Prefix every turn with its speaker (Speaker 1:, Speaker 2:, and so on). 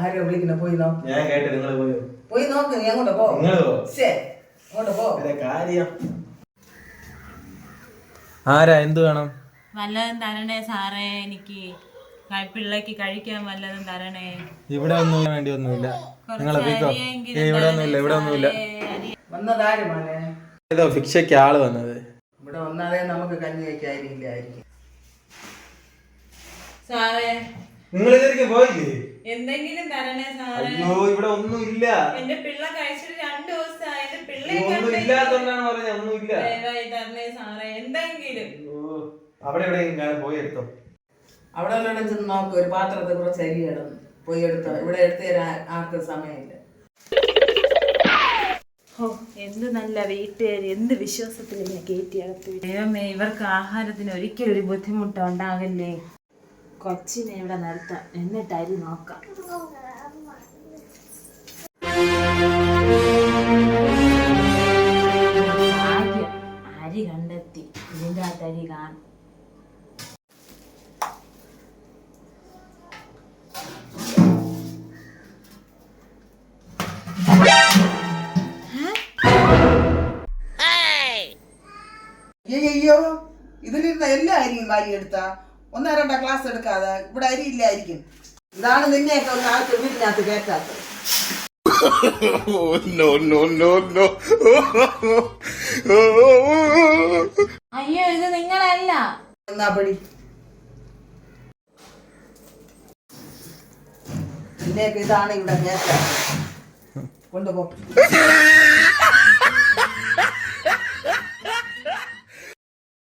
Speaker 1: ആരോ വിളിക്കുന്ന പോയി നോക്ക്.
Speaker 2: ഞാൻ കേട്ടു. നിങ്ങൾ
Speaker 1: പോയി നോക്ക്. നീ അങ്ങോട്ട് പോ. അങ്ങോട്ട് പോ.
Speaker 2: കാര്യം ആരാ? എന്ത് വേണം?
Speaker 3: വല്ലതും തരണേ സാറേ, എനിക്ക് പിള്ളേക്ക് കഴിക്കാൻ വല്ലതും തരണേ.
Speaker 2: ഇവിടെ ഒന്നും വേണ്ടി ഒന്നുമില്ല. നിങ്ങളെ ഇവിടെ ഒന്നുമില്ല. ഇവിടെ ഒന്നുമില്ല.
Speaker 1: വന്നതാര് മോനെ?
Speaker 2: ഏതോ ഭിക്ഷയ്ക്ക് ആള് വന്നത്.
Speaker 1: ഇവിടെ വന്നാലേ നമുക്ക് കഞ്ഞി വയ്ക്കാതിരിക്കില്ലായിരിക്കും.
Speaker 3: സാറേ
Speaker 2: നിങ്ങൾ ഇതായിരിക്കും പോയില്ലേ?
Speaker 3: എന്തെങ്കിലും തരണേ സാറേ.
Speaker 2: അയ്യോ ഇവിടെ ഒന്നും ഇല്ല.
Speaker 3: എന്റെ പിള്ള കഴിച്ചിട്ട് 2 ദിവസമായി. എന്റെ പിള്ളേ
Speaker 2: ഒന്നും ഇല്ലാത്തോണ്ടാണ് പറഞ്ഞത്. ഒന്നുമില്ല.
Speaker 3: തരണേ സാറേ, എന്തെങ്കിലും.
Speaker 2: അവിടെ എവിടെയും പോയി എടുത്തോ.
Speaker 1: അവിടെ വല്ലതും ചെന്ന് നോക്ക്. ഒരു പാത്രത്തെ കുറച്ച് അരി കിടന്നു പോയി എടുത്തോ. ഇവിടെ എടുത്തു തരാൻ ആർക്കും സമയമില്ല.
Speaker 3: എന്ത് നല്ല വീട്ടുകാർ, എന്ത് വിശ്വാസത്തിൽ ഞാൻ കയറ്റിയകത്ത്. ദൈവമേ, ഇവർക്ക് ആഹാരത്തിന് ഒരിക്കലും ഒരു ബുദ്ധിമുട്ട് ഉണ്ടാകല്ലേ. കൊച്ചിനെ ഇവിടെ നിർത്താം, എന്നിട്ട് അരി നോക്കാം. ഭാഗ്യം, അരി കണ്ടെത്തി. ഇതിൻ്റെ അകത്ത് അരി കാണും.
Speaker 1: അയ്യോ, ഇതിലിരുന്ന എല്ലാ അരിയും വാരി എടുത്താ 1-2 ക്ലാസ് എടുക്കാതെ ഇവിടെ അരി ഇല്ലായിരിക്കും. ഇതാണ് നിന്നെയൊക്കെ ഒന്ന് ആൾക്ക് വീട്ടിനകത്ത് കേട്ടാത്തത്.
Speaker 3: അയ്യോ, ഇത് നിങ്ങളല്ല.
Speaker 1: എന്നാ പടി. നിന്നെയൊക്കെ ഇതാണ് ഇവിടെ കേട്ടാത്തത്. കൊണ്ടുപോ.